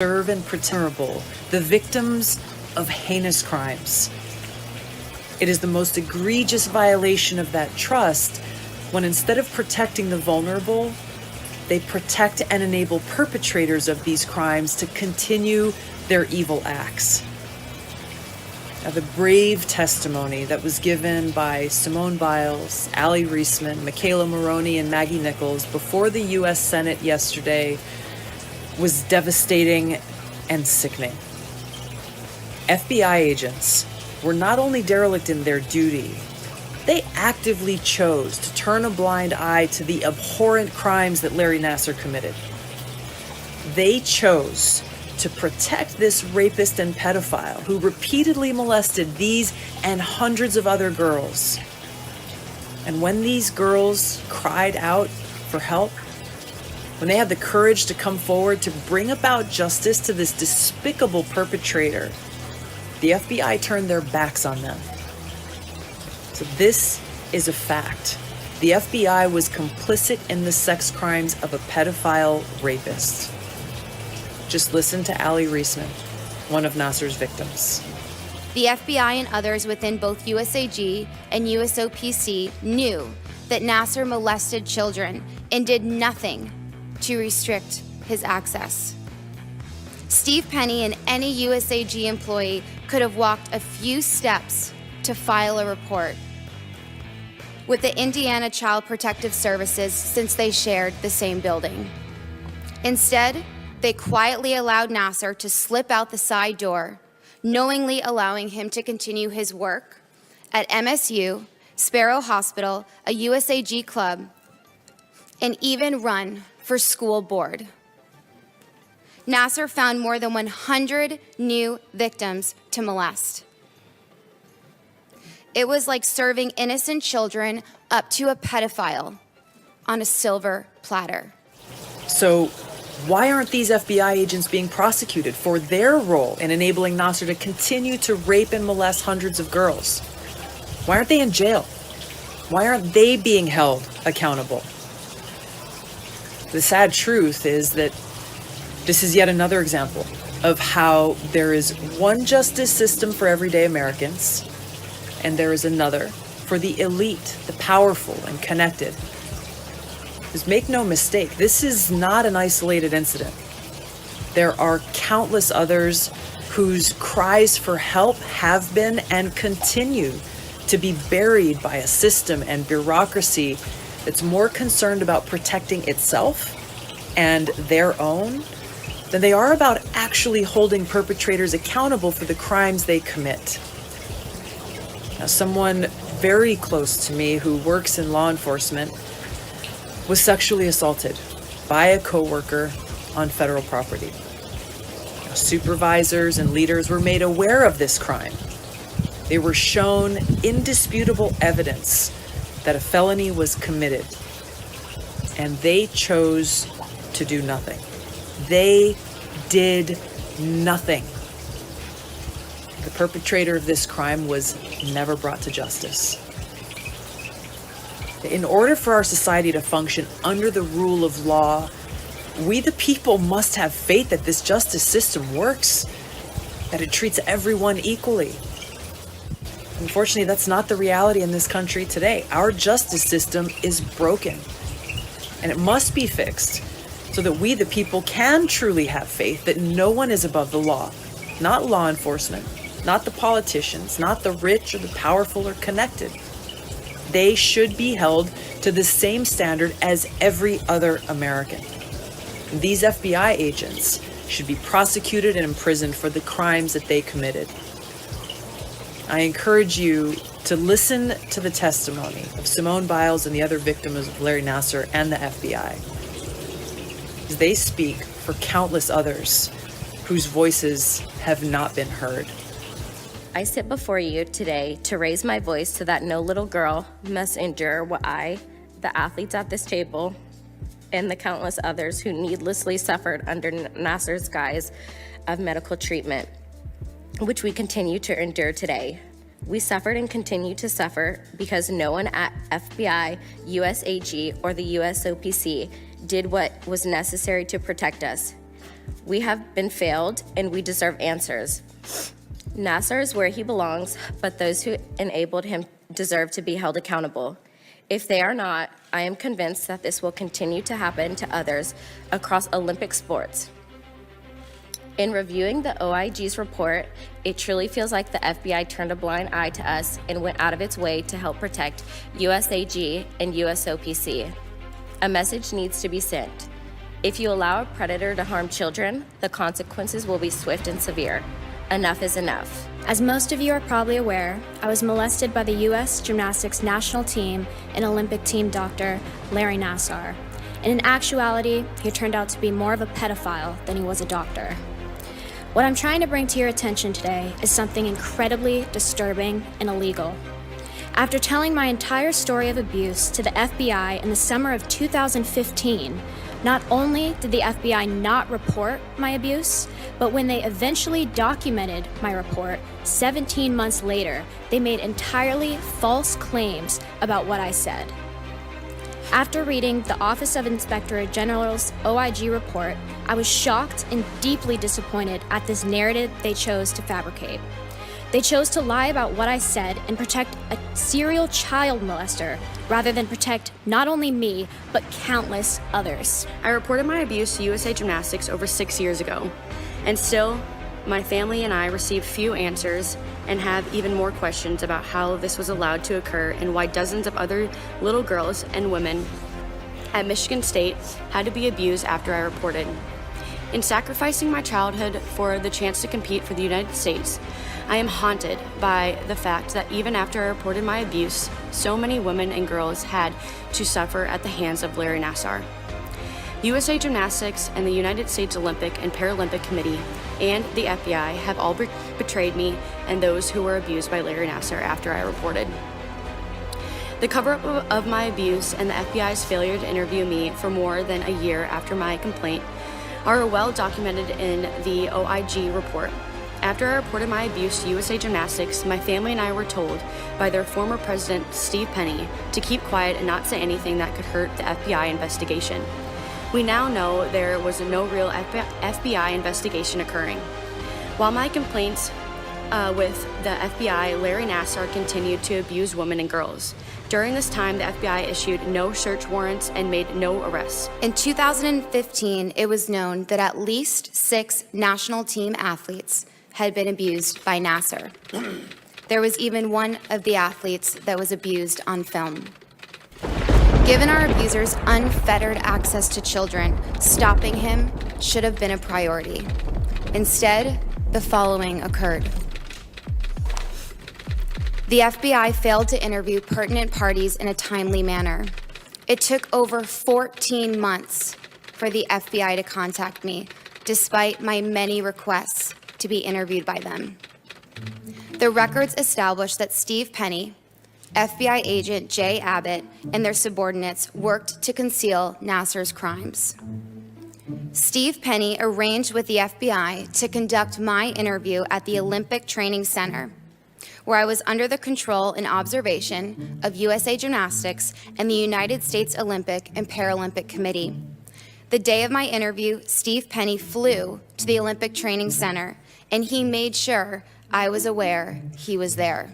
serve and protect the victims of heinous crimes. It is the most egregious violation of that trust when instead of protecting the vulnerable, they protect and enable perpetrators of these crimes to continue their evil acts. Now, the brave testimony that was given by Simone Biles, Allie Reisman, Michaela Maroney, and Maggie Nichols before the U.S. Senate yesterday was devastating and sickening. FBI agents were not only derelict in their duty, they actively chose to turn a blind eye to the abhorrent crimes that Larry Nassar committed. They chose to protect this rapist and pedophile who repeatedly molested these and hundreds of other girls. And when these girls cried out for help, when they had the courage to come forward to bring about justice to this despicable perpetrator, the FBI turned their backs on them. So this is a fact. The FBI was complicit in the sex crimes of a pedophile rapist. Just listen to Allie Reisman, one of Nassar's victims. The FBI and others within both USAG and USOPC knew that Nassar molested children and did nothing to restrict his access. Steve Penny and any USAG employee could have walked a few steps to file a report with the Indiana Child Protective Services since they shared the same building. Instead, they quietly allowed Nassar to slip out the side door, knowingly allowing him to continue his work at MSU, Sparrow Hospital, a USAG club, and even run for school board. Nassar found more than 100 new victims to molest. It was like serving innocent children up to a pedophile on a silver platter. So why aren't these FBI agents being prosecuted for their role in enabling Nassar to continue to rape and molest hundreds of girls? Why aren't they in jail? Why aren't they being held accountable? The sad truth is that this is yet another example of how there is one justice system for everyday Americans, and there is another for the elite, the powerful and connected. Because make no mistake, this is not an isolated incident. There are countless others whose cries for help have been and continue to be buried by a system and bureaucracy that's more concerned about protecting itself and their own than they are about actually holding perpetrators accountable for the crimes they commit. Now, someone very close to me who works in law enforcement was sexually assaulted by a coworker on federal property. Now, supervisors and leaders were made aware of this crime. They were shown indisputable evidence that a felony was committed, and they chose to do nothing. They did nothing. The perpetrator of this crime was never brought to justice. In order for our society to function under the rule of law, we the people must have faith that this justice system works, that it treats everyone equally. Unfortunately, that's not the reality in this country today. Our justice system is broken, and it must be fixed so that we the people can truly have faith that no one is above the law, not law enforcement, not the politicians, not the rich or the powerful or connected. They should be held to the same standard as every other American. These FBI agents should be prosecuted and imprisoned for the crimes that they committed. I encourage you to listen to the testimony of Simone Biles and the other victims of Larry Nassar and the FBI, as they speak for countless others whose voices have not been heard. I sit before you today to raise my voice so that no little girl must endure what I, the athletes at this table, and the countless others who needlessly suffered under Nassar's guise of medical treatment, which we continue to endure today. We suffered and continue to suffer because no one at FBI, USAG, or the USOPC did what was necessary to protect us. We have been failed, and we deserve answers. Nasser is where he belongs, but those who enabled him deserve to be held accountable. If they are not, I am convinced that this will continue to happen to others across Olympic sports. In reviewing the OIG's report, it truly feels like the FBI turned a blind eye to us and went out of its way to help protect USAG and USOPC. A message needs to be sent. If you allow a predator to harm children, the consequences will be swift and severe. Enough is enough. As most of you are probably aware, I was molested by the U.S. Gymnastics national team and Olympic team doctor, Larry Nassar. And in actuality, he turned out to be more of a pedophile than he was a doctor. What I'm trying to bring to your attention today is something incredibly disturbing and illegal. After telling my entire story of abuse to the FBI in the summer of 2015, not only did the FBI not report my abuse, but when they eventually documented my report 17 months later, they made entirely false claims about what I said. After reading the Office of Inspector General's OIG report, I was shocked and deeply disappointed at this narrative they chose to fabricate. They chose to lie about what I said and protect a serial child molester rather than protect not only me, but countless others. I reported my abuse to USA Gymnastics over 6 years ago, and still, my family and I received few answers and have even more questions about how this was allowed to occur and why dozens of other little girls and women at Michigan State had to be abused after I reported. In sacrificing my childhood for the chance to compete for the United States, I am haunted by the fact that even after I reported my abuse, so many women and girls had to suffer at the hands of Larry Nassar. USA Gymnastics and the United States Olympic and Paralympic Committee and the FBI have all betrayed me and those who were abused by Larry Nassar after I reported. The cover-up of my abuse and the FBI's failure to interview me for more than a year after my complaint are well documented in the OIG report. After I reported my abuse to USA Gymnastics, my family and I were told by their former president, Steve Penny, to keep quiet and not say anything that could hurt the FBI investigation. We now know there was no real FBI investigation occurring. While my complaints with the FBI, Larry Nassar continued to abuse women and girls. During this time, the FBI issued no search warrants and made no arrests. In 2015, it was known that at least 6 national team athletes had been abused by Nassar. There was even one of the athletes that was abused on film. Given our abuser's unfettered access to children, stopping him should have been a priority. Instead, the following occurred. The FBI failed to interview pertinent parties in a timely manner. It took over 14 months for the FBI to contact me, despite my many requests to be interviewed by them. The records established that Steve Penny, FBI agent Jay Abbott, and their subordinates worked to conceal Nassar's crimes. Steve Penny arranged with the FBI to conduct my interview at the Olympic Training Center, where I was under the control and observation of USA Gymnastics and the United States Olympic and Paralympic Committee. The day of my interview, Steve Penny flew to the Olympic Training Center, and he made sure I was aware he was there.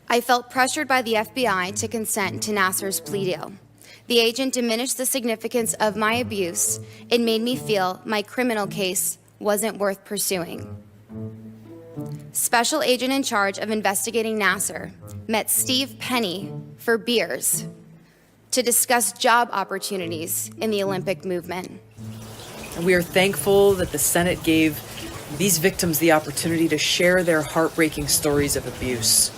I felt pressured by the FBI to consent to Nassar's plea deal. The agent diminished the significance of my abuse. It made me feel my criminal case wasn't worth pursuing. Special agent in charge of investigating Nassar met Steve Penny for beers to discuss job opportunities in the Olympic movement. And we are thankful that the Senate gave these victims the opportunity to share their heartbreaking stories of abuse.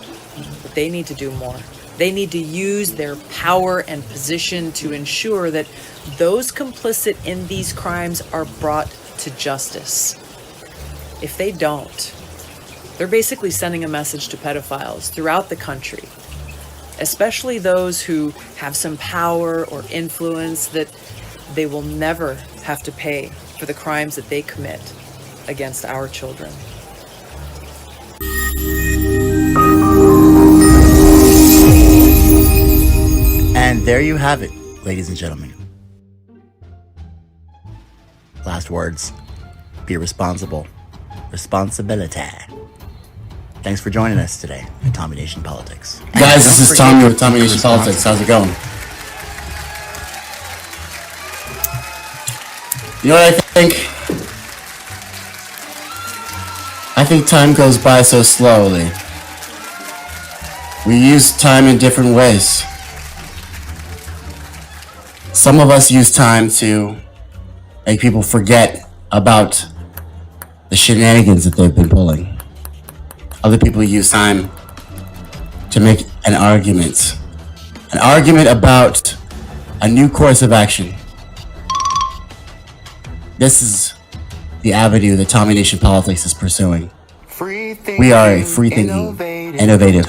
But they need to do more. They need to use their power and position to ensure that those complicit in these crimes are brought to justice. If they don't, they're basically sending a message to pedophiles throughout the country, especially those who have some power or influence, that they will never have to pay for the crimes that they commit against our children. And there you have it, ladies and gentlemen. Last last words. Be responsible. Responsibility. Thanks for joining us today at Tommy Nation Politics. Guys, this is Tommy with Tommy Nation Politics. How's it going? You know what I think? I think time goes by so slowly. We use time in different ways. Some of us use time to make people forget about the shenanigans that they've been pulling. Other people use time to make an argument about a new course of action. This is the avenue that Tommy Nation Politics is pursuing. We are a free-thinking, innovative,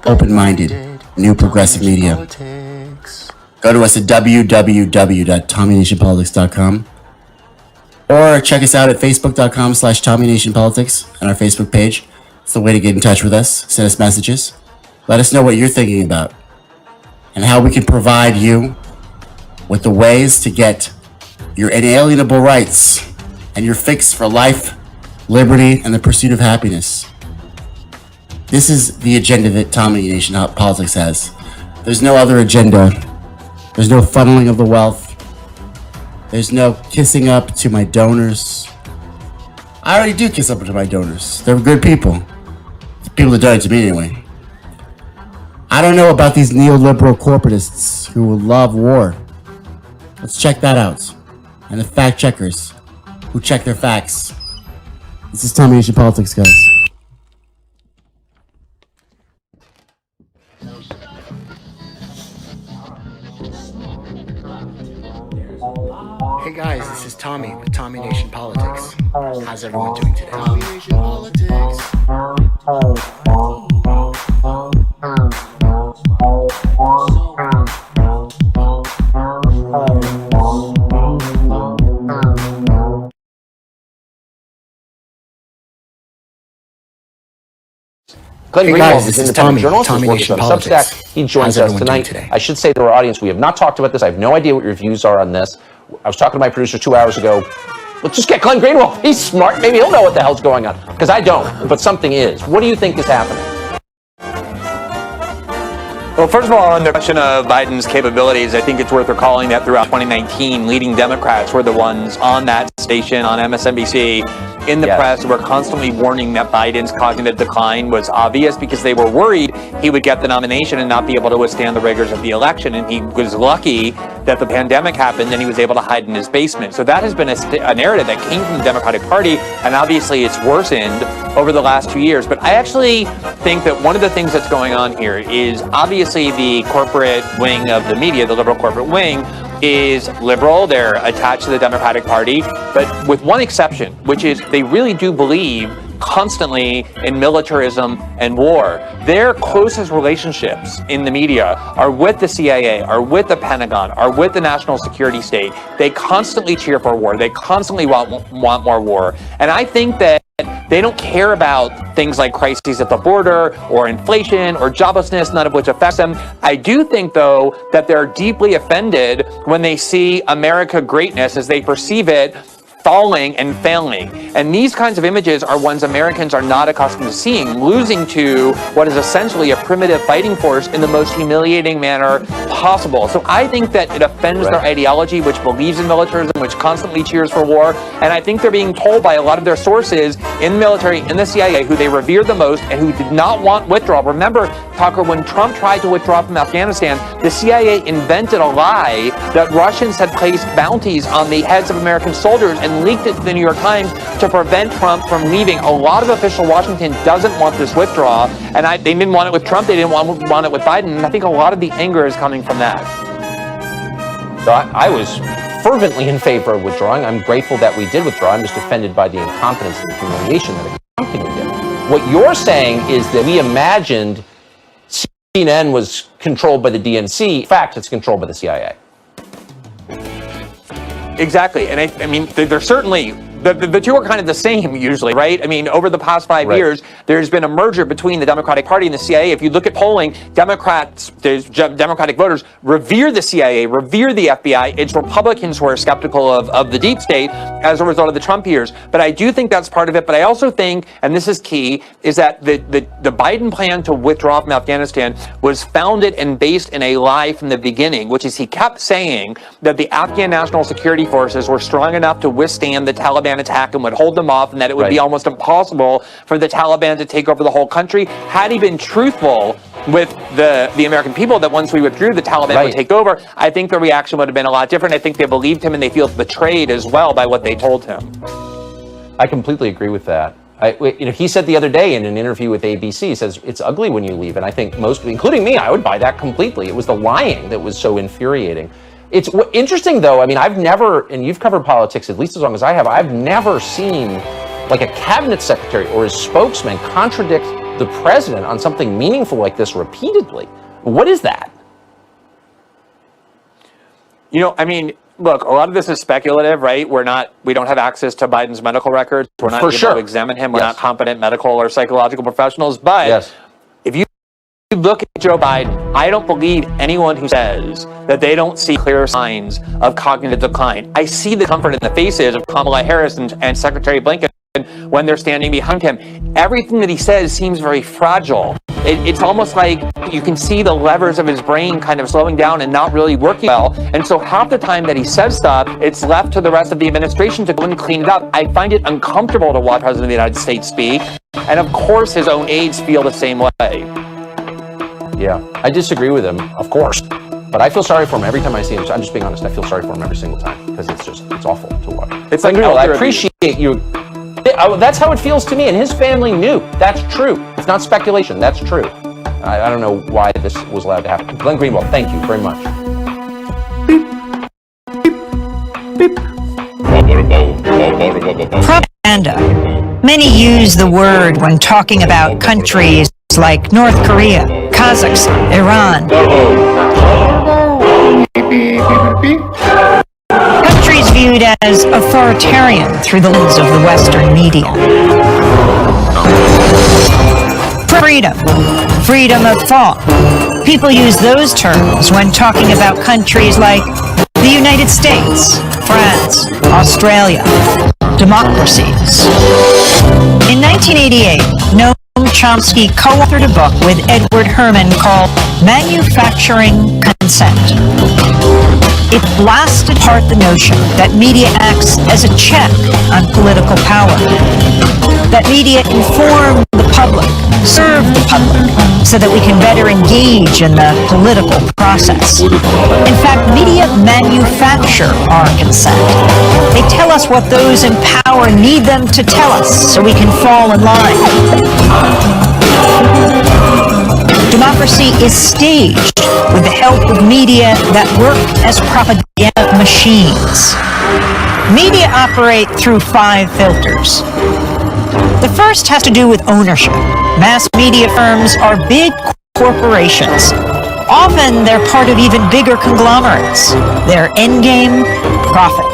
open-minded, new progressive media. Go to us at www.tommynationpolitics.com or check us out at facebook.com/TommyNationPolitics and our Facebook page. It's the way to get in touch with us. Send us messages. Let us know what you're thinking about and how we can provide you with the ways to get your inalienable rights and your fix for life, liberty, and the pursuit of happiness. This is the agenda that Tommy Nation Politics has. There's no other agenda. There's no funneling of the wealth. There's no kissing up to my donors. I already do kiss up to my donors. They're good people. The people that done it to me anyway. I don't know about these neoliberal corporatists who love war. Let's check that out. And the fact checkers who check their facts. This is Tommy Nation Politics, guys. Hey guys, this is Tommy with Tommy Nation Politics. How's everyone doing today? Tommy Nation Politics. Glenn Hey Greenwald guys, is this an is independent Tommy, journalist Tommy who works Nation on Politics. Substack. He joins How's us everyone doing tonight. today? I should say to our audience, we have not talked about this. I have no idea what your views are on this. I was talking to my producer 2 hours ago. Let's just get Glenn Greenwald. He's smart. Maybe he'll know what the hell's going on. Because I don't, but something is. What do you think is happening? Well, first of all, on the question of Biden's capabilities, I think it's worth recalling that throughout 2019, leading Democrats were the ones on that station, on MSNBC, in the press, were constantly warning that Biden's cognitive decline was obvious because they were worried he would get the nomination and not be able to withstand the rigors of the election. And he was lucky that the pandemic happened and he was able to hide in his basement. So that has been a narrative that came from the Democratic Party, and obviously it's worsened over the last 2 years. But I actually think that one of the things that's going on here is obviously the corporate wing of the media, the liberal corporate wing, is liberal. They're attached to the Democratic Party, but with one exception, which is they really do believe constantly in militarism and war. Their closest relationships in the media are with the CIA, are with the Pentagon, are with the national security state. They constantly cheer for war. They constantly want more war. And I think that they don't care about things like crises at the border or inflation or joblessness, none of which affects them. I do think, though, that they're deeply offended when they see America greatness as they perceive it falling and failing. And these kinds of images are ones Americans are not accustomed to seeing, losing to what is essentially a primitive fighting force in the most humiliating manner possible. So I think that it offends their ideology, which believes in militarism, which constantly cheers for war. And I think they're being told by a lot of their sources in the military, in the CIA, who they revere the most and who did not want withdrawal. Remember, Tucker, when Trump tried to withdraw from Afghanistan, the CIA invented a lie that Russians had placed bounties on the heads of American soldiers and leaked it to the New York Times to prevent Trump from leaving. A lot of official Washington doesn't want this withdrawal, and they didn't want it with Trump, they didn't want it with Biden, and I think a lot of the anger is coming from that. So I was fervently in favor of withdrawing. I'm grateful that we did withdraw. I'm just offended by the incompetence and humiliation that accompanied it. What you're saying is that we imagined CNN was controlled by the DNC. In fact, it's controlled by the CIA. Exactly. And I mean, they're certainly the two are kind of the same usually, right? I mean, over the past 5 years, there's been a merger between the Democratic Party and the CIA. If you look at polling, Democratic voters revere the CIA, revere the FBI. It's Republicans who are skeptical of the deep state as a result of the Trump years. But I do think that's part of it. But I also think, and this is key, is that the Biden plan to withdraw from Afghanistan was founded and based in a lie from the beginning, which is he kept saying that the Afghan National Security Forces were strong enough to withstand the Taliban attack and would hold them off, and that it would be almost impossible for the Taliban to take over the whole country. Had he been truthful with the American people that once we withdrew, the Taliban would take over, I think the reaction would have been a lot different. I think they believed him and they feel betrayed as well by what they told him. I completely agree with that. He said the other day in an interview with ABC, he says, it's ugly when you leave. And I think most, including me, I would buy that completely. It was the lying that was so infuriating. It's interesting, though. I mean, I've never, and you've covered politics at least as long as I have, I've never seen like a cabinet secretary or his spokesman contradict the president on something meaningful like this repeatedly. What is that? You know, I mean, look, a lot of this is speculative, right? We don't have access to Biden's medical records. We're not able to examine him. We're not competent medical or psychological professionals. But if you look at Joe Biden, I don't believe anyone who says that they don't see clear signs of cognitive decline. I see the comfort in the faces of Kamala Harris and Secretary Blinken when they're standing behind him. Everything that he says seems very fragile. It's almost like you can see the levers of his brain kind of slowing down and not really working well. And so half the time that he says stuff, it's left to the rest of the administration to go and clean it up. I find it uncomfortable to watch the President of the United States speak. And of course, his own aides feel the same way. Yeah, I disagree with him, of course. But I feel sorry for him every time I see him. I'm just being honest. I feel sorry for him every single time because it's awful to watch. It's like I appreciate you. That's how it feels to me, and his family knew. That's true. It's not speculation. That's true. I don't know why this was allowed to happen. Glenn Greenwald, thank you very much. Propaganda. Many use the word when talking about countries like North Korea, Kazakhstan, Iran. Countries viewed as authoritarian through the lens of the Western media. Freedom of thought. People use those terms when talking about countries like the United States, France, Australia, democracies. In 1988, Noam Chomsky co-authored a book with Edward Herman called Manufacturing Consent. It blasted apart the notion that media acts as a check on political power, that media inform the public, serve the public, so that we can better engage in the political process. In fact, media manufacture our consent. They tell us what those in power need them to tell us so we can fall in line. Democracy is staged with the help of media that work as propaganda machines. Media operate through 5 filters. The first has to do with ownership. Mass media firms are big corporations. Often they're part of even bigger conglomerates. Their endgame, profit.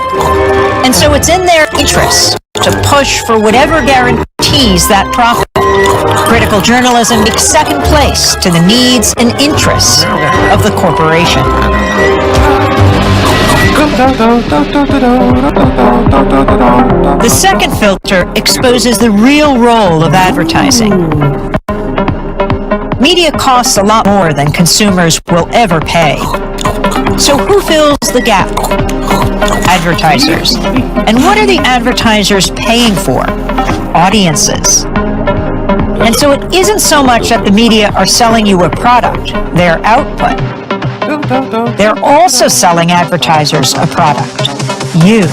And so it's in their interest to push for whatever guarantees that profit. Critical journalism takes second place to the needs and interests of the corporation. The second filter exposes the real role of advertising. Media costs a lot more than consumers will ever pay. So who fills the gap? Advertisers. And what are the advertisers paying for? Audiences. And so it isn't so much that the media are selling you a product, their output. They're also selling advertisers a product, you.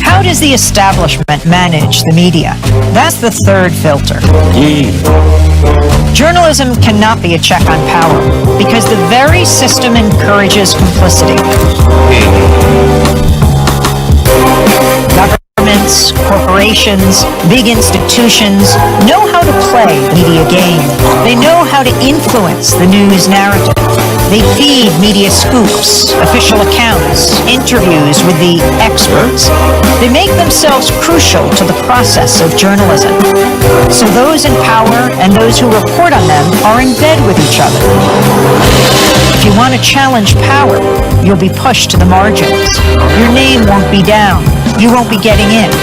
How does the establishment manage the media? That's the third filter. Journalism cannot be a check on power because the very system encourages complicity. Governments, corporations, big institutions know how to play the media game. They know how to influence the news narrative. They feed media scoops, official accounts, interviews with the experts. They make themselves crucial to the process of journalism. So those in power and those who report on them are in bed with each other. If you want to challenge power, you'll be pushed to the margins. Your name won't be down. You won't be getting in.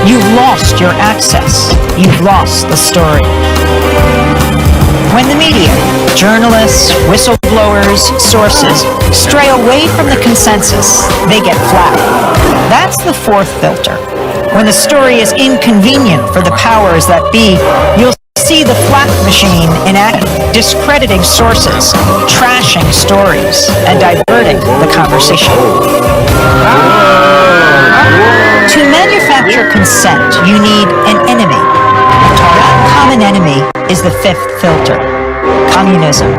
You've lost your access. You've lost the story. When the media, journalists, whistleblowers, sources, stray away from the consensus, they get flat. That's the fourth filter. When the story is inconvenient for the powers that be, you'll see the flak machine in action, discrediting sources, trashing stories, and diverting the conversation. To manufacture consent, you need an enemy. That common enemy is the fifth filter. Communism,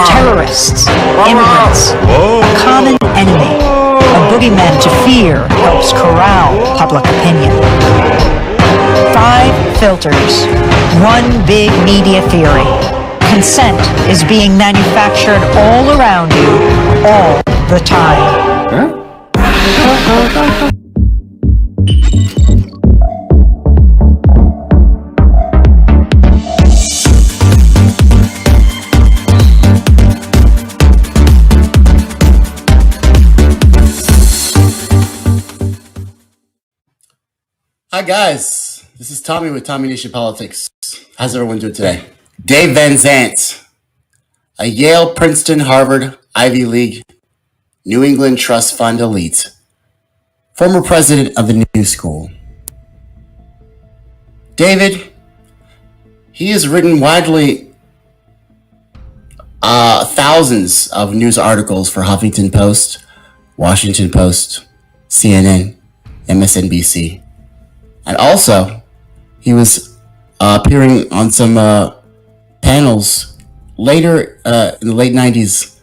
terrorists, immigrants, a common enemy. A boogeyman to fear helps corral public opinion. 5 filters, one big media theory. Consent is being manufactured all around you, all the time. Hi guys, this is Tommy with Tommy Nation Politics. How's everyone doing today? Dave Van Zandt, a Yale, Princeton, Harvard, Ivy League, New England Trust Fund elite, former president of the New School. David, he has written widely thousands of news articles for Huffington Post, Washington Post, CNN, MSNBC. And also, he was appearing on some panels later in the late 90s,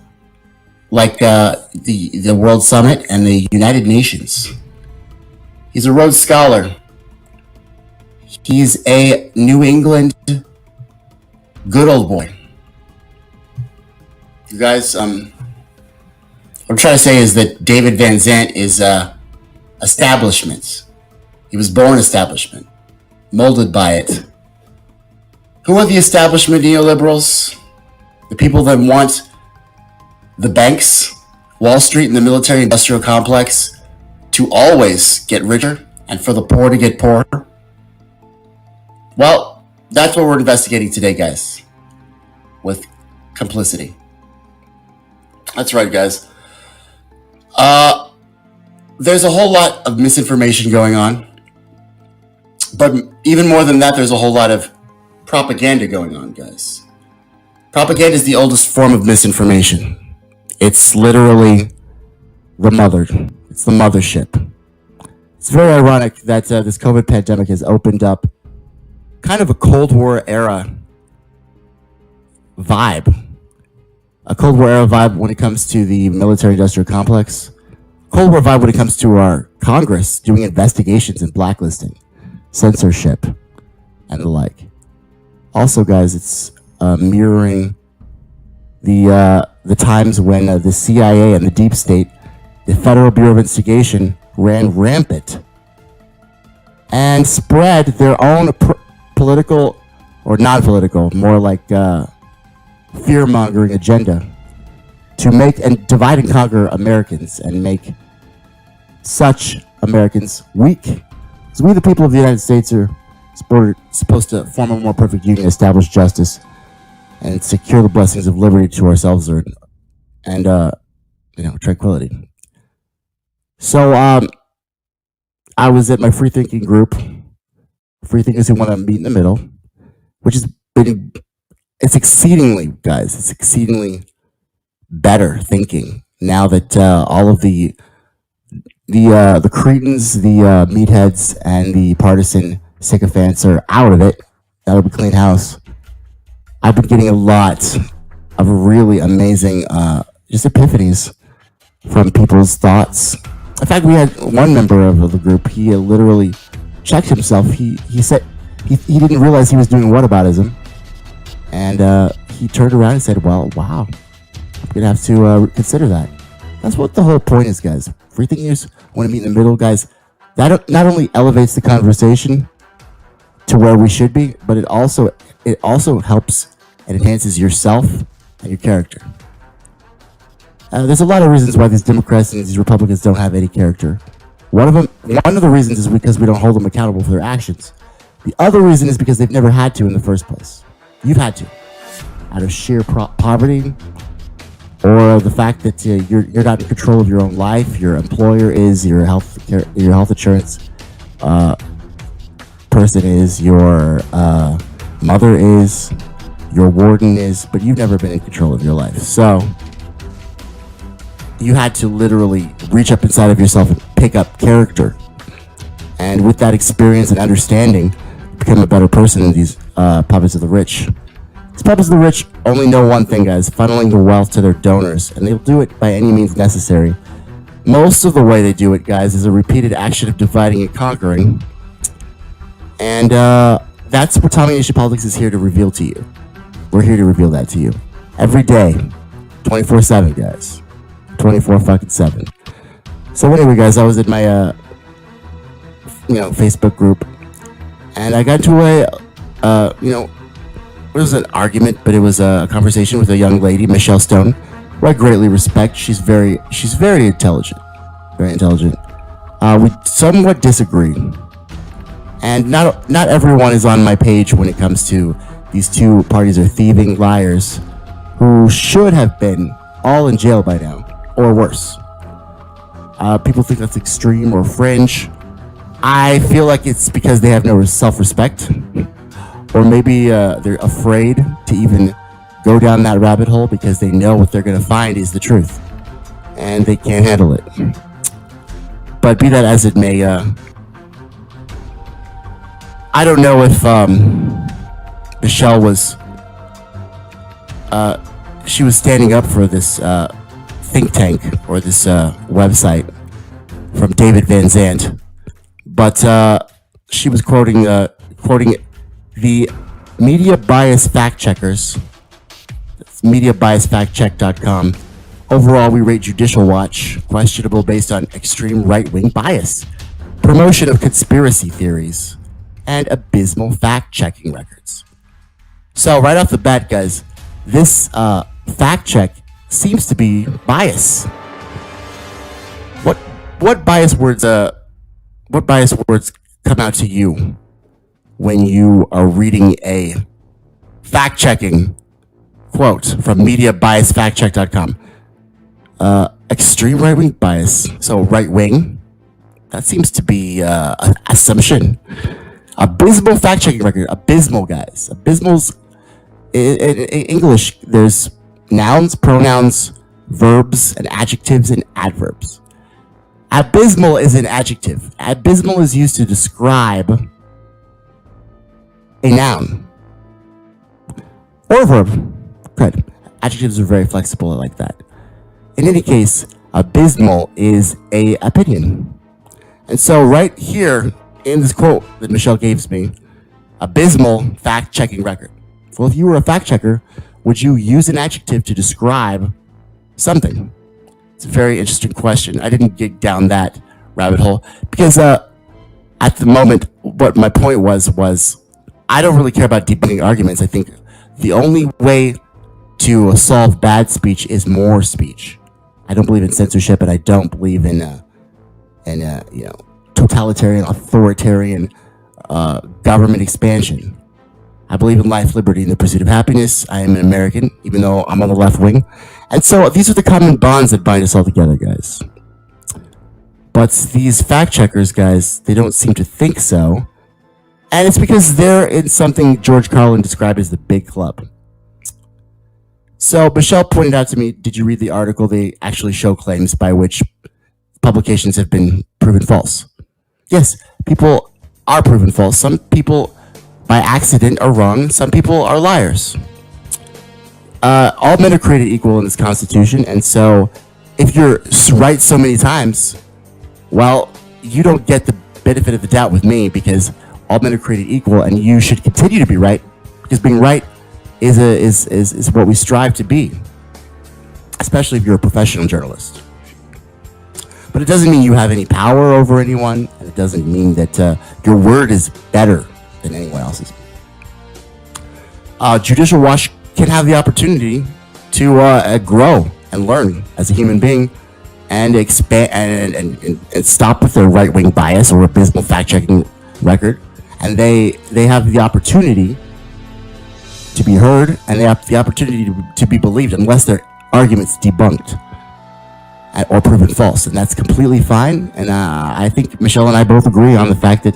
like the World Summit and the United Nations. He's a Rhodes Scholar. He's a New England good old boy. You guys, what I'm trying to say is that David Van Zandt is establishment. He was born establishment, molded by it. Who are the establishment neoliberals? The people that want the banks, Wall Street, and the military-industrial complex to always get richer and for the poor to get poorer? Well, that's what we're investigating today, guys, with complicity. That's right, guys. There's a whole lot of misinformation going on. But even more than that, there's a whole lot of propaganda going on, guys. Propaganda is the oldest form of misinformation. It's literally the mother. It's the mothership. It's very ironic that this COVID pandemic has opened up kind of a Cold War era vibe. A Cold War era vibe when it comes to the military-industrial complex. Cold War vibe when it comes to our Congress doing investigations and blacklisting, censorship, and the like. Also, guys, it's mirroring the times when the CIA and the deep state, the Federal Bureau of Instigation, ran rampant and spread their own political or non-political, more like fear-mongering agenda to make and divide and conquer Americans and make such Americans weak. So we, the people of the United States, are supposed to form a more perfect union, establish justice, and secure the blessings of liberty to ourselves and tranquility. So I was at my free thinking group, free thinkers who want to meet in the middle, which is it's exceedingly better thinking now that all of the cretins, the meatheads, and the partisan sycophants are out of it. That'll be clean house. I've been getting a lot of really amazing just epiphanies from people's thoughts. In fact, we had one member of the group, he literally checked himself. He said he didn't realize he was doing whataboutism. And he turned around and said, well, wow, I'm We're going to have to consider that. That's what the whole point is, guys. Free thinkers want to meet in the middle, guys. That not only elevates the conversation to where we should be, but it also helps and enhances yourself and your character. There's a lot of reasons why these Democrats and these Republicans don't have any character. One of the reasons is because we don't hold them accountable for their actions. The other reason is because they've never had to in the first place. You've had to, out of sheer poverty, or the fact that you're not in control of your own life. Your employer is, your health insurance person is, your mother is, your warden is, but you've never been in control of your life. So you had to literally reach up inside of yourself and pick up character, and with that experience and understanding, become a better person than these puppets of the rich. These puppets of the rich only know one thing, guys: funneling the wealth to their donors, and they'll do it by any means necessary. Most of the way they do it, guys, is a repeated action of dividing and conquering, and that's what Tommy Nation Politics is here to reveal to you. We're here to reveal that to you every day, 24/7, guys, 24/7. So anyway, guys, I was in my Facebook group, and I got into it was an argument, but it was a conversation with a young lady, Michelle Stone, who I greatly respect. She's very intelligent, very intelligent. We somewhat disagree, and not everyone is on my page when it comes to these two parties are thieving liars who should have been all in jail by now, or worse. People think that's extreme or fringe. I feel like it's because they have no self-respect, or maybe they're afraid to even go down that rabbit hole because they know what they're going to find is the truth, and they can't handle it. But be that as it may, I don't know if Michelle was she was standing up for this think tank or this website from David Van Zandt, but she was quoting the media bias fact checkers. That's mediabiasfactcheck.com. Overall, we rate Judicial Watch questionable based on extreme right-wing bias, promotion of conspiracy theories, and abysmal fact-checking records. So right off the bat, guys, this fact check seems to be bias. What bias words come out to you when you are reading a fact-checking quote from mediabiasfactcheck.com? Extreme right-wing bias. So right-wing, that seems to be an assumption. Abysmal fact-checking record. Abysmal, guys. Abysmal's in English, there's nouns, pronouns, verbs, and adjectives and adverbs. Abysmal is an adjective. Abysmal is used to describe a noun or a verb. Good. Adjectives are very flexible like that. In any case, abysmal is a opinion. And so right here in this quote that Michelle gave me, abysmal fact-checking record. Well, if you were a fact checker, would you use an adjective to describe something? It's a very interesting question. I didn't get down that rabbit hole because at the moment, what my point was I don't really care about debating arguments. I think the only way to solve bad speech is more speech. I don't believe in censorship, and I don't believe in totalitarian, authoritarian government expansion. I believe in life, liberty, and the pursuit of happiness. I am an American, even though I'm on the left wing. And so these are the common bonds that bind us all together, guys. But these fact checkers, guys, they don't seem to think so. And it's because they're in something George Carlin described as the big club. So Michelle pointed out to me, did you read the article? They actually show claims by which publications have been proven false. Yes, people are proven false. Some people by accident are wrong. Some people are liars. All men are created equal in this Constitution, and so if you're right so many times, well, you don't get the benefit of the doubt with me because all men are created equal, and you should continue to be right because being right is what we strive to be. especially if you're a professional journalist. But it doesn't mean you have any power over anyone, and it doesn't mean that your word is better than anyone else's. Judicial Watch can have the opportunity to grow and learn as a human being, and expand and stop with their right-wing bias or abysmal fact-checking record. And they have the opportunity to be heard, and they have the opportunity to be believed unless their argument's debunked or proven false, and that's completely fine. And I think Michelle and I both agree on the fact that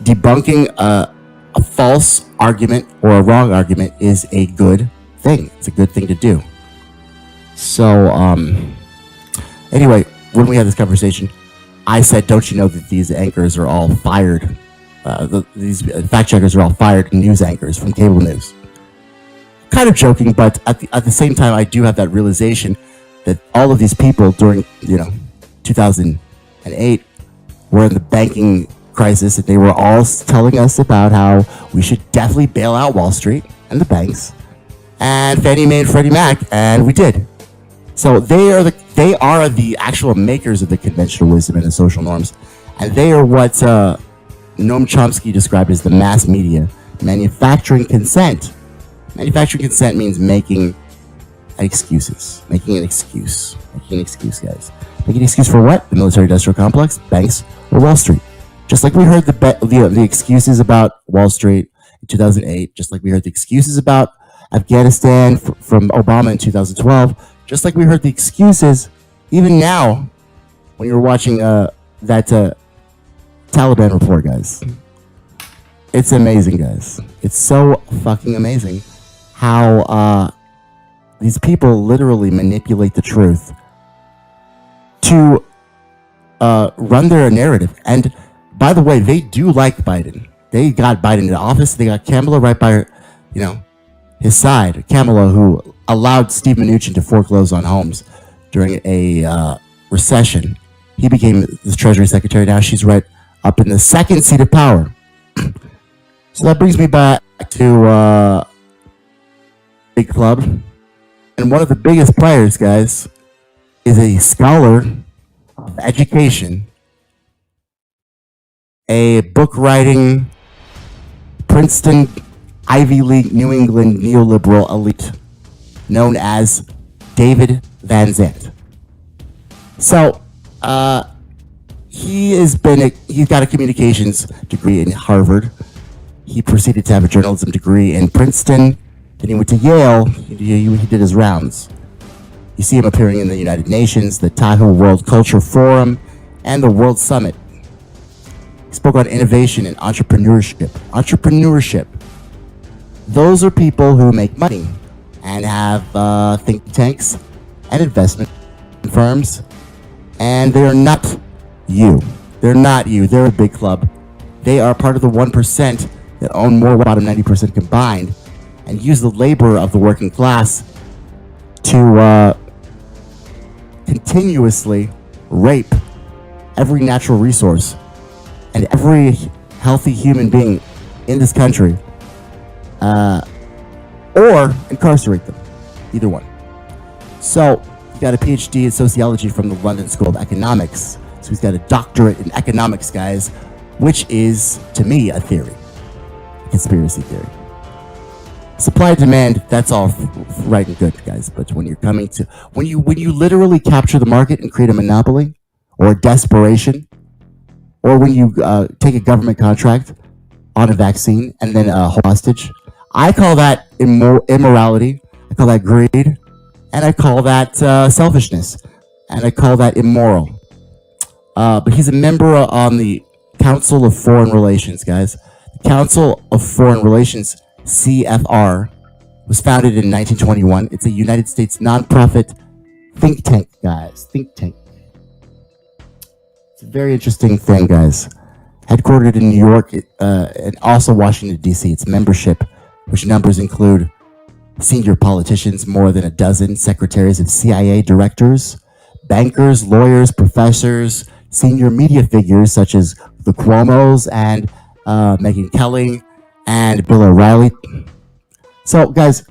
debunking a false argument or a wrong argument is a good thing. It's a good thing to do. So, anyway, when we had this conversation, I said, don't you know that these anchors are all fired? These fact checkers are all fired news anchors from cable news. Kind of joking, but at the same time, I do have that realization that all of these people during 2008 were in the banking crisis, and they were all telling us about how we should definitely bail out Wall Street and the banks and Fannie Mae and Freddie Mac, and we did. So they are the actual makers of the conventional wisdom and the social norms, and they are what Noam Chomsky described as the mass media manufacturing consent. Manufacturing consent means making excuses. Making an excuse, guys. Making an excuse for what? The military-industrial complex, banks, or Wall Street. Just like we heard the excuses about Wall Street in 2008, just like we heard the excuses about Afghanistan from Obama in 2012, just like we heard the excuses even now when you're watching that Taliban report, guys. It's amazing, guys. It's so fucking amazing how these people literally manipulate the truth to run their narrative. And by the way, they do like Biden. They got Biden into office. They got Kamala right by his side. Kamala, who allowed Steve Mnuchin to foreclose on homes during a recession. He became the Treasury Secretary. Now she's right up in the second seat of power. So that brings me back to Big Club. And one of the biggest players, guys, is a scholar of education, a book writing, Princeton, Ivy League, New England neoliberal elite known as David Van Zandt. So, he's got a communications degree in Harvard. He proceeded to have a journalism degree in Princeton. Then he went to Yale. He did his rounds. You see him appearing in the United Nations, the Tahoe World Culture Forum, and the World Summit. He spoke on innovation and entrepreneurship. Those are people who make money and have think tanks and investment firms, and they are not you. They're not you. They're a big club. They are part of the 1% that own more bottom 90% combined and use the labor of the working class to continuously rape every natural resource and every healthy human being in this country, or incarcerate them, either one. So he got a PhD in sociology from the London School of Economics. So he's got a doctorate in economics, guys, which is, to me, a theory, a conspiracy theory. Supply and demand, that's all right and good, guys. But when you're coming to, when you literally capture the market and create a monopoly or a desperation, or when you take a government contract on a vaccine and then hold hostage, I call that immorality. I call that greed, and I call that selfishness, and I call that immoral. But he's a member on the Council of Foreign Relations, guys. The Council of Foreign Relations, CFR, was founded in 1921. It's a United States nonprofit think tank, guys. Think tank. It's a very interesting thing, guys. Headquartered in New York and also Washington, D.C. Its membership, which numbers include senior politicians, more than a dozen secretaries of CIA directors, bankers, lawyers, professors, senior media figures such as the Cuomos and Megyn Kelly and Bill O'Reilly. So, guys,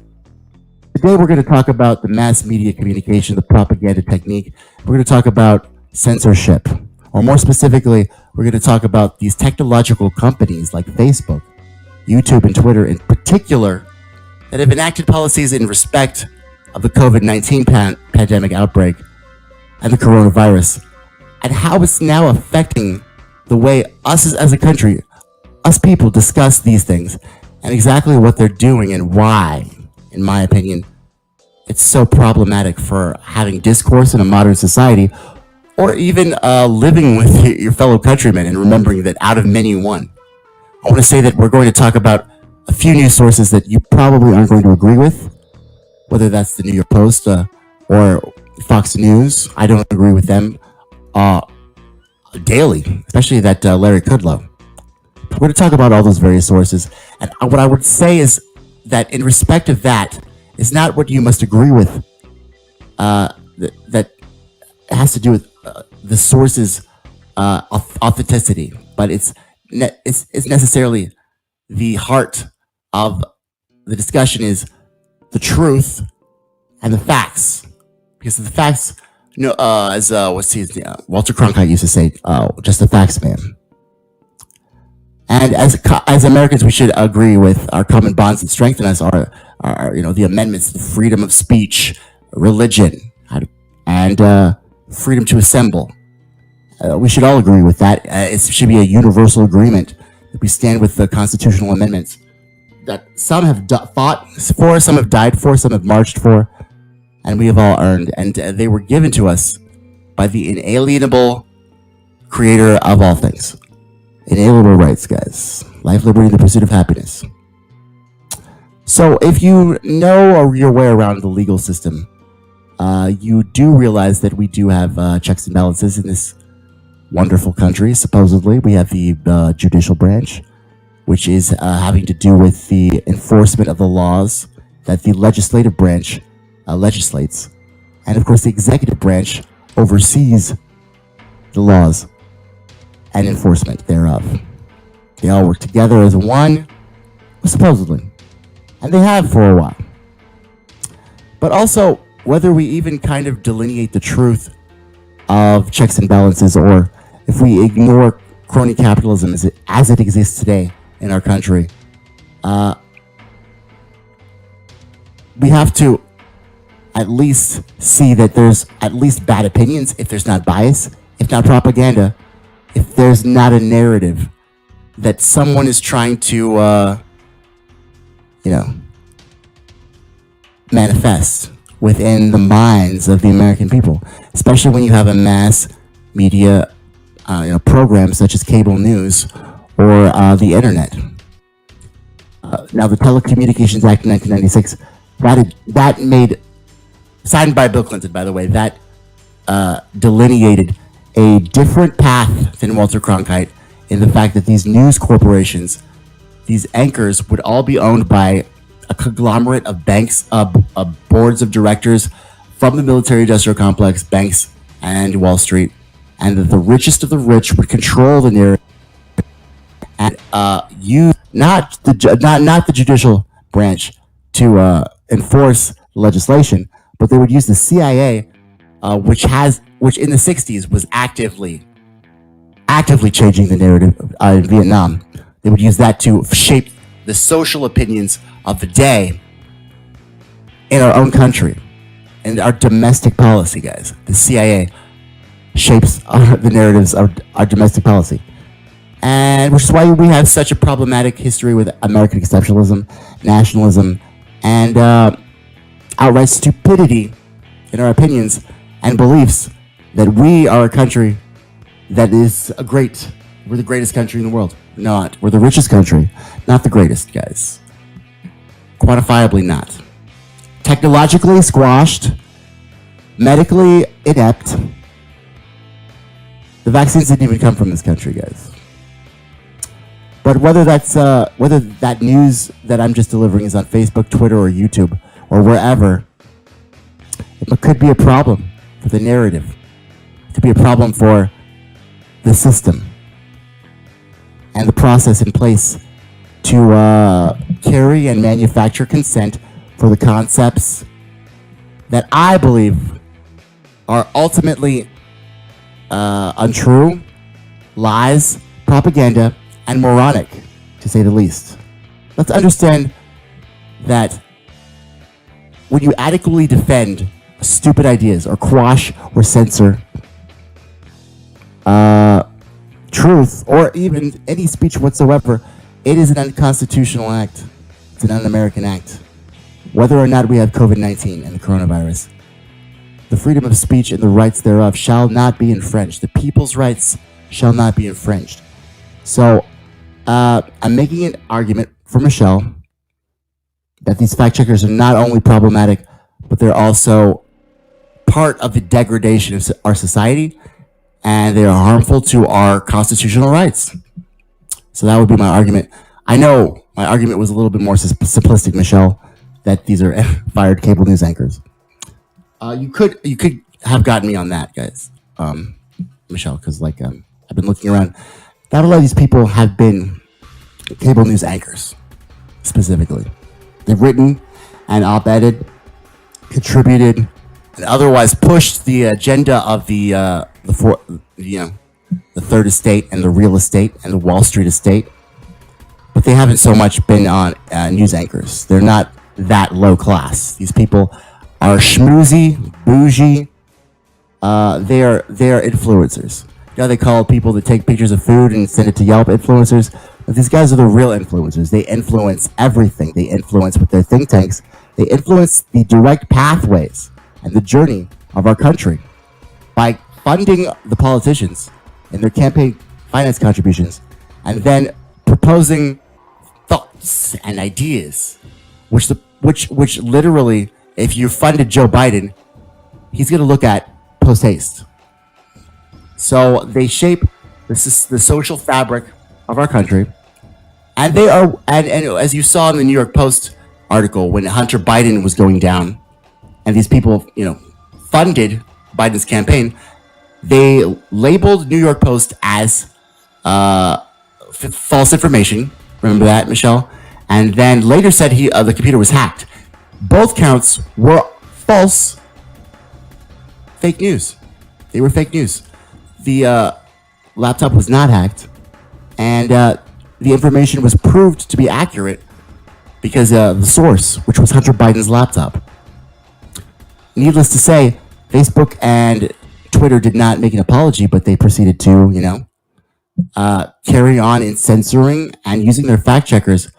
Today we're going to talk about the mass media communication, the propaganda technique. We're going to talk about censorship, or more specifically, we're going to talk about these technological companies like Facebook, YouTube, and Twitter in particular that have enacted policies in respect of the COVID-19 pandemic outbreak and the coronavirus, and how it's now affecting the way us as a country, us people, discuss these things, and exactly what they're doing and why, in my opinion, it's so problematic for having discourse in a modern society, or even living with your fellow countrymen and remembering that out of many one. I want to say that we're going to talk about a few news sources that you probably aren't going to agree with, whether that's the New York Post or Fox News. I don't agree with them daily, especially that Larry Kudlow. We're going to talk about all those various sources. And what I would say is that in respect of that, is not what you must agree with. That has to do with the source's authenticity, but it's necessarily the heart of the discussion is the truth and the facts, because the facts, as Walter Cronkite used to say, just the facts, man. And as Americans, we should agree with our common bonds that strengthen us are the amendments, the freedom of speech, religion, and freedom to assemble. We should all agree with that. It should be a universal agreement that we stand with the constitutional amendments that some have fought for, some have died for, some have marched for, and we have all earned. And they were given to us by the inalienable creator of all things. Inalienable rights, guys. Life, liberty, and the pursuit of happiness. So if you know your way around the legal system, you do realize that we do have checks and balances in this wonderful country, supposedly. We have the judicial branch, which is having to do with the enforcement of the laws that the legislative branch legislates. And of course, the executive branch oversees the laws and enforcement thereof. They all work together as one, supposedly. And they have for a while. But also, whether we even kind of delineate the truth of checks and balances, or if we ignore crony capitalism as it exists today in our country, we have to at least see that there's at least bad opinions, if there's not bias, if not propaganda, if there's not a narrative that someone is trying to, manifest within the minds of the American people, especially when you have a mass media program such as cable news or the internet. Now, the Telecommunications Act of 1996, that made, signed by Bill Clinton, by the way, that delineated a different path than Walter Cronkite, in the fact that these news corporations, these anchors, would all be owned by a conglomerate of banks, boards of directors from the military-industrial complex, banks, and Wall Street, and that the richest of the rich would control the narrative and use not the judicial branch to enforce legislation, but they would use the CIA, which in the 60s was actively changing the narrative in Vietnam. They would use that to shape the social opinions of the day in our own country and our domestic policy, guys. The CIA shapes the narratives of our domestic policy, and which is why we have such a problematic history with American exceptionalism, nationalism, and outright stupidity in our opinions and beliefs that we are a country that is we're the greatest country in the world. Not. We're the richest country, not the greatest, guys. Quantifiably not. Technologically squashed, medically inept. The vaccines didn't even come from this country, guys. But whether that news that I'm just delivering is on Facebook, Twitter, or YouTube, or wherever, it could be a problem for the narrative. It could be a problem for the system and the process in place to carry and manufacture consent for the concepts that I believe are ultimately untrue, lies, propaganda, and moronic, to say the least. Let's understand that when you adequately defend stupid ideas or quash or censor truth or even any speech whatsoever, it is an unconstitutional act. It's an un-American act. Whether or not we have COVID-19 and the coronavirus, the freedom of speech and the rights thereof shall not be infringed. The people's rights shall not be infringed. So I'm making an argument for Michelle that these fact checkers are not only problematic, but they're also part of the degradation of our society, and they are harmful to our constitutional rights. So that would be my argument. I know my argument was a little bit more simplistic, Michelle, that these are fired cable news anchors. You could have gotten me on that, guys, Michelle, because I've been looking around. Not a lot of these people have been cable news anchors, specifically. They've written and op-eded, contributed, and otherwise pushed the agenda of the third estate and the real estate and the Wall Street estate. But they haven't so much been on news anchors. They're not that low class. These people are schmoozy, bougie. They are influencers. You know, they call people that take pictures of food and send it to Yelp influencers. But these guys are the real influencers. They influence everything. They influence with their think tanks. They influence the direct pathways and the journey of our country by funding the politicians and their campaign finance contributions, and then proposing thoughts and ideas, which literally, if you funded Joe Biden, he's going to look at post haste. So they shape the social fabric of our country, and they are, and as you saw in the New York Post article when Hunter Biden was going down, and these people, funded Biden's campaign, they labeled New York Post as false information. Remember that, Michelle? And then later said the computer was hacked. Both counts were false, fake news. They were fake news. The laptop was not hacked, and the information was proved to be accurate because the source, which was Hunter Biden's laptop. Needless to say, Facebook and Twitter did not make an apology, but they proceeded to, carry on in censoring and using their fact checkers,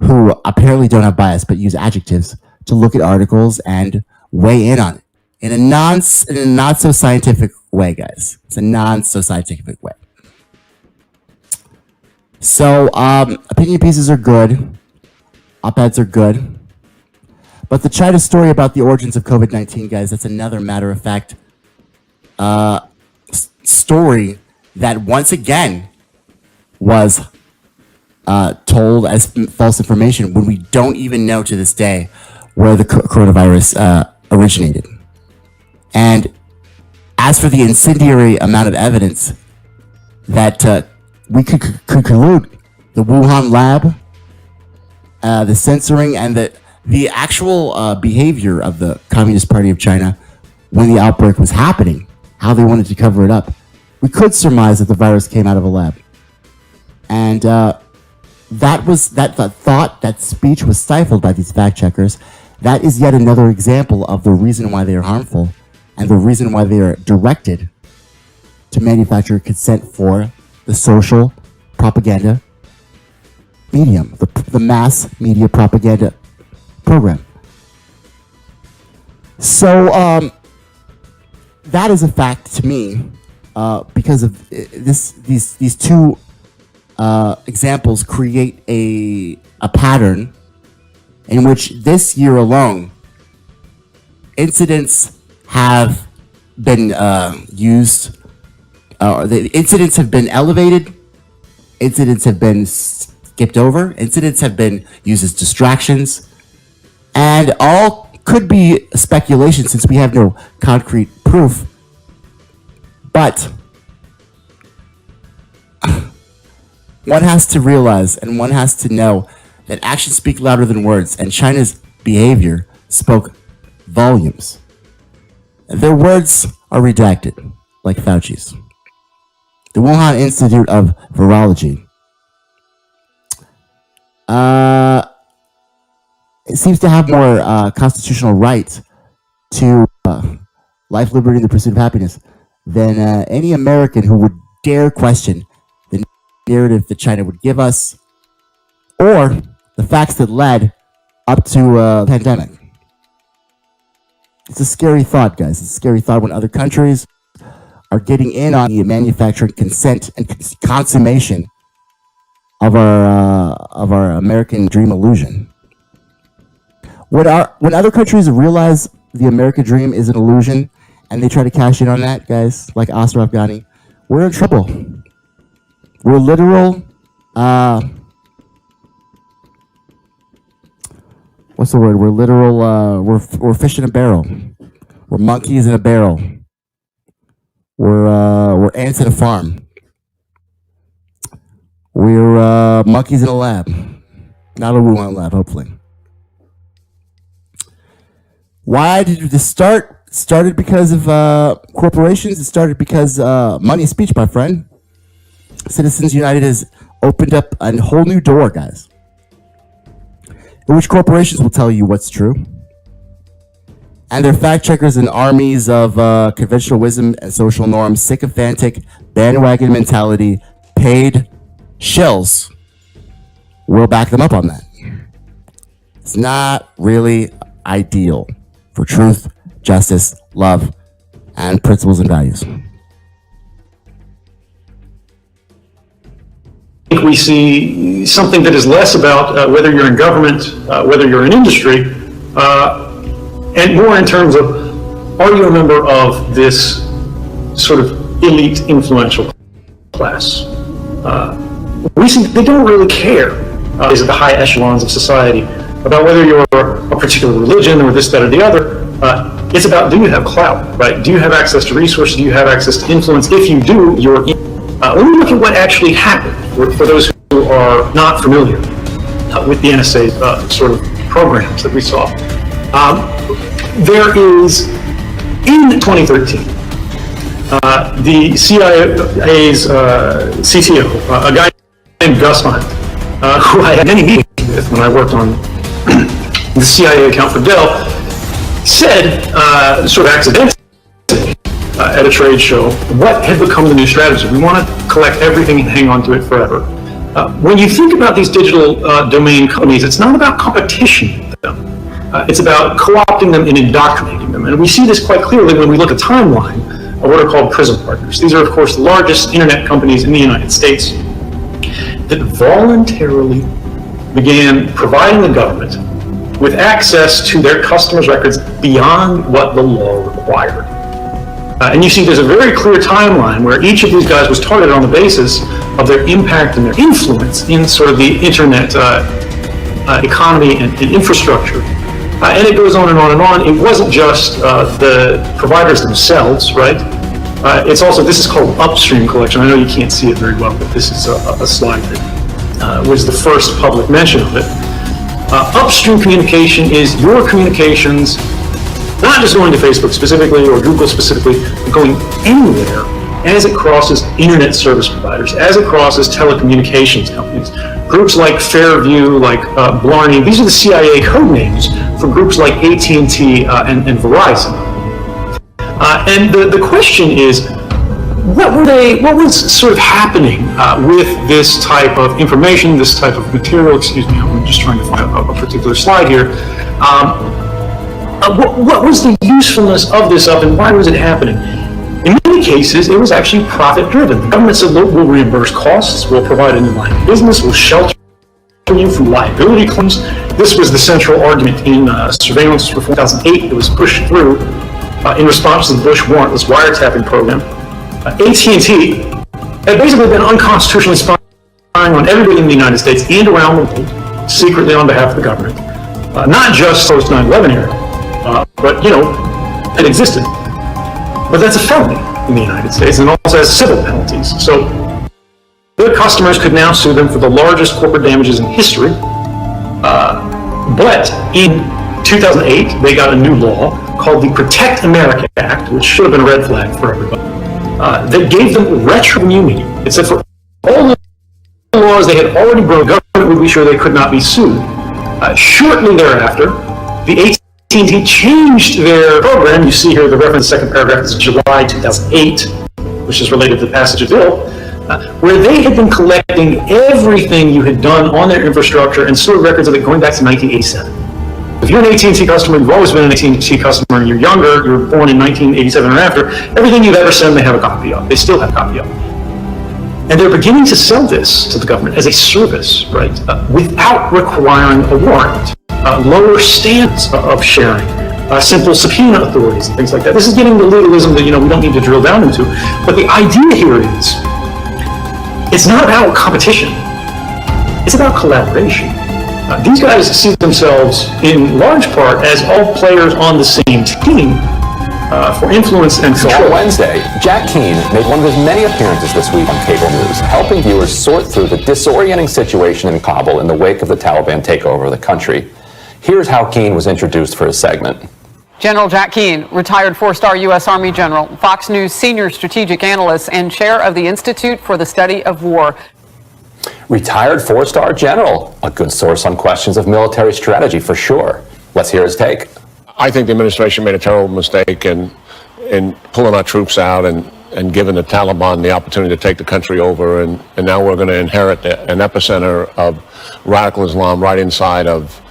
who apparently don't have bias but use adjectives, to look at articles and weigh in on it in a not so scientific way, guys. It's a non so scientific way. So opinion pieces are good, op-eds are good. But the China story about the origins of COVID-19, guys, that's another matter of fact story that once again was told as false information when we don't even know to this day where the coronavirus originated. And as for the incendiary amount of evidence that we could conclude, the Wuhan lab, the censoring, and the actual behavior of the Communist Party of China when the outbreak was happening, how they wanted to cover it up, we could surmise that the virus came out of a lab. And that speech was stifled by these fact checkers. That is yet another example of the reason why they are harmful and the reason why they are directed to manufacture consent for the social propaganda medium, the mass media propaganda program. So that is a fact to me because of these two examples create a pattern in which this year alone incidents have been used. The incidents have been elevated. Incidents have been skipped over. Incidents have been used as distractions. And all could be speculation since we have no concrete proof. But one has to realize and one has to know that actions speak louder than words. And China's behavior spoke volumes. Their words are redacted, like Fauci's. The Wuhan Institute of Virology it seems to have more constitutional right to life, liberty, and the pursuit of happiness than any American who would dare question the narrative that China would give us or the facts that led up to the pandemic. It's a scary thought, guys. It's a scary thought when other countries are getting in on the manufacturing, consent, and consummation of our American dream illusion. When other countries realize the American dream is an illusion and they try to cash in on that, guys, like Ashraf Ghani, we're in trouble. We're literal, what's the word? We're literal, we're fish in a barrel. We're monkeys in a barrel. We're ants in a farm. We're monkeys in a lab. Not a Wuhan lab, hopefully. Why did this start? Started because of corporations. It started because money is speech, my friend. Citizens United has opened up a whole new door, guys, in which corporations will tell you what's true. And their fact checkers and armies of conventional wisdom and social norms, sycophantic bandwagon mentality, paid shills will back them up on that. It's not really ideal for truth, justice, love, and principles and values. I think we see something that is less about whether you're in government, whether you're in industry, and more in terms of, are you a member of this sort of elite influential class? We see they don't really care, is at the high echelons of society, about whether you're a particular religion or this, that, or the other. It's about, do you have clout, right? Do you have access to resources? Do you have access to influence? If you do, you're in. When we look at what actually happened, for those who are not familiar with the NSA sort of programs that we saw, there is, in 2013, the CIA's CTO, a guy named Gus Hunt, who I had many meetings with when I worked on the CIA account for Dell, said, sort of accidentally, at a trade show, what had become the new strategy. We want to collect everything and hang on to it forever. When you think about these digital domain companies, it's not about competition with them. It's about co-opting them and indoctrinating them. And we see this quite clearly when we look at the timeline of what are called PRISM partners. These are, of course, the largest internet companies in the United States that voluntarily began providing the government with access to their customers' records beyond what the law required. And you see there's a very clear timeline where each of these guys was targeted on the basis of their impact and their influence in sort of the internet economy and infrastructure. And it goes on and on and on. It wasn't just the providers themselves, right? It's also, this is called upstream collection. I know you can't see it very well, but this is a slide that was the first public mention of it. Upstream communication is your communications, not just going to Facebook specifically or Google specifically, but going anywhere as it crosses internet service providers, as it crosses telecommunications companies. Groups like Fairview, like Blarney, these are the CIA code names for groups like AT&T and Verizon. And the question is, what was sort of happening with this type of information, this type of material? Excuse me, I'm just trying to find a particular slide here. What was the usefulness of this and why was it happening? In many cases, it was actually profit-driven. The government said, look, we'll reimburse costs, we'll provide a new line of business, we'll shelter you from liability claims. This was the central argument in surveillance reform 2008. It was pushed through in response to the Bush warrantless wiretapping program. AT&T had basically been unconstitutionally spying on everybody in the United States and around the world, secretly on behalf of the government. Not just post 9/11 era, but, you know, it existed. But that's a felony in the United States and also has civil penalties. So their customers could now sue them for the largest corporate damages in history. But in 2008, they got a new law called the Protect America Act, which should have been a red flag for everybody, that gave them retro immunity. It said for all the laws they had already broken, the government would be sure they could not be sued. Shortly thereafter, the AT&T changed their program. You see here the reference, second paragraph is July 2008, which is related to the passage of bill, where they had been collecting everything you had done on their infrastructure and stored records of it going back to 1987. If you're an AT&T customer, you've always been an AT&T customer, and you're younger, you were born in 1987 or after, everything you've ever sent, they have a copy of. They still have a copy of. And they're beginning to sell this to the government as a service, right, without requiring a warrant, lower standards of sharing, simple subpoena authorities and things like that. This is getting the legalism that, we don't need to drill down into. But the idea here is, it's not about competition. It's about collaboration. These guys see themselves, in large part, as all players on the same team for influence and control. So on Wednesday, Jack Keane made one of his many appearances this week on cable news, helping viewers sort through the disorienting situation in Kabul in the wake of the Taliban takeover of the country. Here's how Keane was introduced for his segment. General Jack Keane, retired four-star U.S. Army general, Fox News senior strategic analyst, and chair of the Institute for the Study of War. Retired four-star general, a good source on questions of military strategy for sure. Let's hear his take. I think the administration made a terrible mistake in pulling our troops out and giving the Taliban the opportunity to take the country over, and now we're going to inherit an epicenter of radical Islam right inside of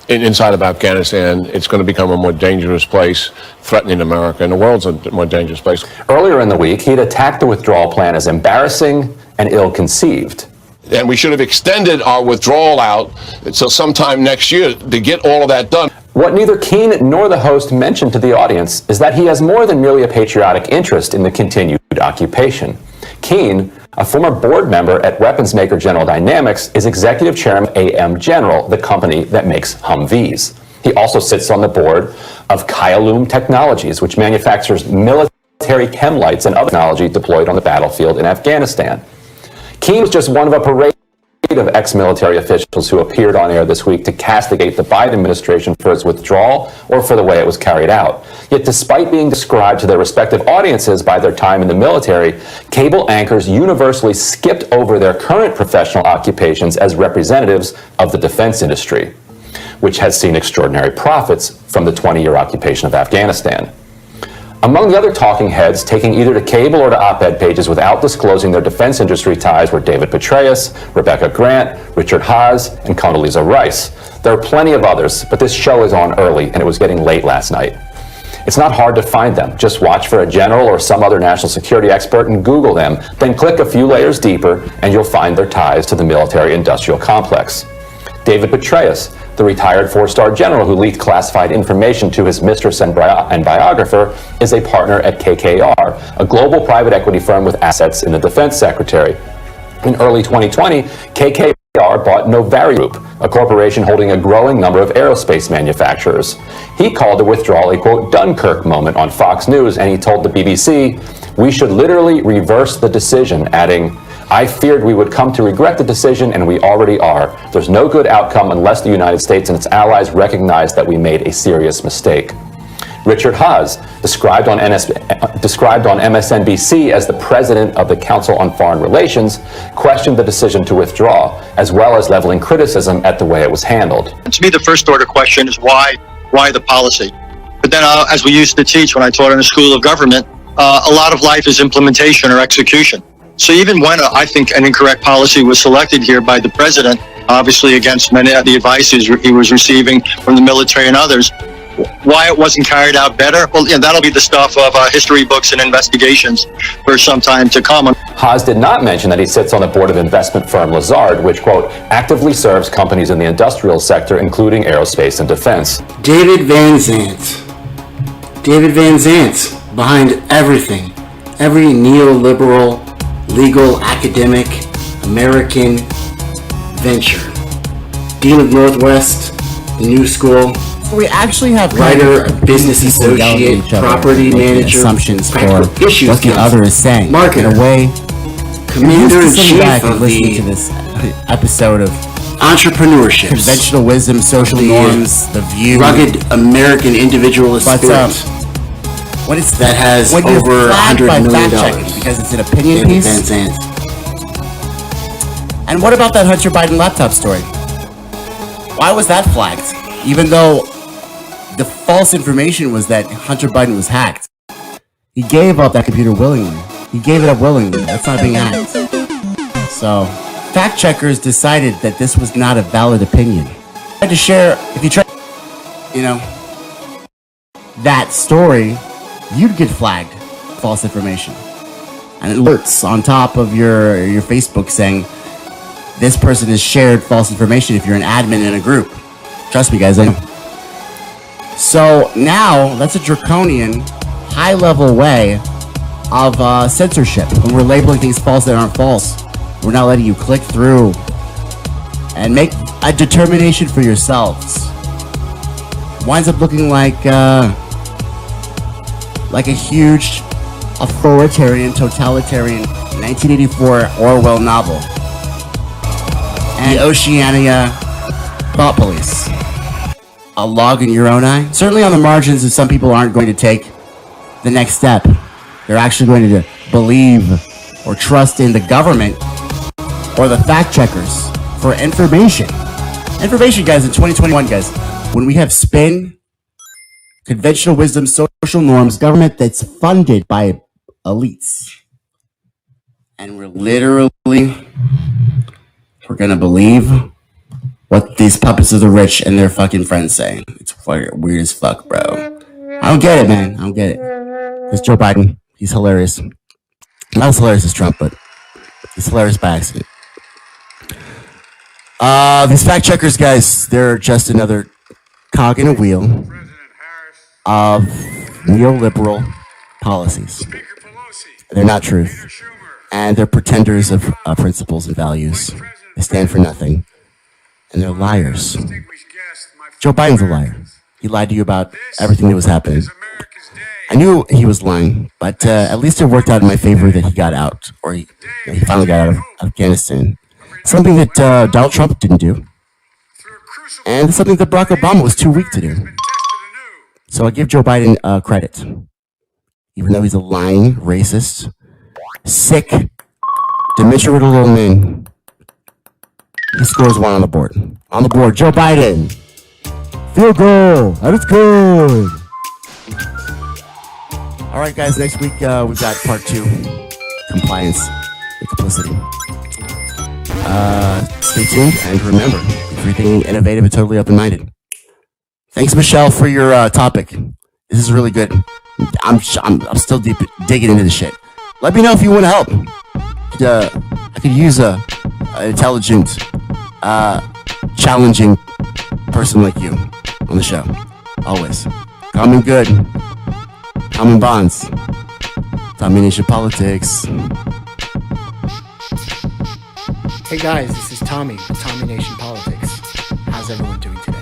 Afghanistan. It's going to become a more dangerous place, threatening America, and the world's a more dangerous place. Earlier in the week, he'd attacked the withdrawal plan as embarrassing and ill-conceived. And we should have extended our withdrawal out until sometime next year to get all of that done. What neither Keane nor the host mentioned to the audience is that he has more than merely a patriotic interest in the continued occupation. Keane, a former board member at weapons maker General Dynamics, is executive chairman of AM General, the company that makes Humvees. He also sits on the board of Kyalum Technologies, which manufactures military chem lights and other technology deployed on the battlefield in Afghanistan. Keane was just one of a parade of ex-military officials who appeared on air this week to castigate the Biden administration for its withdrawal or for the way it was carried out. Yet despite being described to their respective audiences by their time in the military, cable anchors universally skipped over their current professional occupations as representatives of the defense industry, which has seen extraordinary profits from the 20-year occupation of Afghanistan. Among the other talking heads taking either to cable or to op-ed pages without disclosing their defense industry ties were David Petraeus, Rebecca Grant, Richard Haas, and Condoleezza Rice. There are plenty of others, but this show is on early and it was getting late last night. It's not hard to find them. Just watch for a general or some other national security expert and Google them, then click a few layers deeper and you'll find their ties to the military-industrial complex. David Petraeus, the retired four-star general who leaked classified information to his mistress and biographer, is a partner at KKR, a global private equity firm with assets in the defense secretary. In early 2020, KKR bought Novari Group, a corporation holding a growing number of aerospace manufacturers. He called the withdrawal a, quote, Dunkirk moment on Fox News, and he told the BBC, "We should literally reverse the decision," adding, "I feared we would come to regret the decision, and we already are. There's no good outcome unless the United States and its allies recognize that we made a serious mistake." Richard Haas, described on MSNBC as the president of the Council on Foreign Relations, questioned the decision to withdraw, as well as leveling criticism at the way it was handled. To me, the first order question is why the policy? But then, as we used to teach when I taught in the School of Government, a lot of life is implementation or execution. So even when I think an incorrect policy was selected here by the president, obviously against many of the advice he was receiving from the military and others, why it wasn't carried out better? Well, yeah, that'll be the stuff of history books and investigations for some time to come. Haas did not mention that he sits on the board of investment firm Lazard, which, quote, actively serves companies in the industrial sector, including aerospace and defense. David Van Zandt, behind everything, every neoliberal, legal, academic, American venture. Dean of Northwest, the New School. We actually have writer, business associate, property manager, assumptions for issues what the other is saying. Marketer, in a way, commander in chief back of listening the to this episode of entrepreneurship, conventional wisdom, social norms, the view, rugged American individualist spirit. When it's that has over $100 million because it's an opinion piece. And what about that Hunter Biden laptop story? Why was that flagged? Even though the false information was that Hunter Biden was hacked. He gave up that computer willingly. He gave it up willingly. That's not being hacked. So, fact checkers decided that this was not a valid opinion. I had to share, if you try, that story, you'd get flagged false information. And it alerts on top of your Facebook saying, this person has shared false information if you're an admin in a group. Trust me, guys, I know. So now, that's a draconian, high-level way of censorship. When we're labeling things false that aren't false, we're not letting you click through and make a determination for yourselves. Winds up looking like a huge authoritarian, totalitarian 1984 Orwell novel. And the Oceania Thought Police. A log in your own eye? Certainly on the margins, if some people aren't going to take the next step, they're actually going to believe or trust in the government or the fact checkers for information. Information, guys, in 2021, guys, when we have spin, conventional wisdom, social norms, government that's funded by elites. And we're going to believe what these puppets of the rich and their fucking friends say. It's weird as fuck, bro. I don't get it, man. I don't get it. It's Joe Biden. He's hilarious. Not as hilarious as Trump, but he's hilarious by accident. These fact checkers, guys, they're just another cog in a wheel of neoliberal policies. They're not truth. And they're pretenders of principles and values. They stand for nothing. And they're liars. Joe Biden's a liar. He lied to you about everything that was happening. I knew he was lying, but at least it worked out in my favor that he got out, or he finally got out of Afghanistan. Something that Donald Trump didn't do. And something that Barack Obama was too weak to do. So I give Joe Biden credit. Even though he's a lying, racist, sick, dementia-riddled old man, he scores one on the board. On the board, Joe Biden. Field goal. That is good. All right, guys. Next week, we've got part 2, compliance and complicity. Stay tuned, and remember, if you're thinking innovative and totally open-minded. Thanks, Michelle, for your topic. This is really good. I'm still deep digging into this shit. Let me know if you want to help. I could use an intelligent, challenging person like you on the show. Always. Common good. Common bonds. Tommy Nation Politics. Hey guys, this is Tommy with Tommy Nation Politics. How's everyone doing today?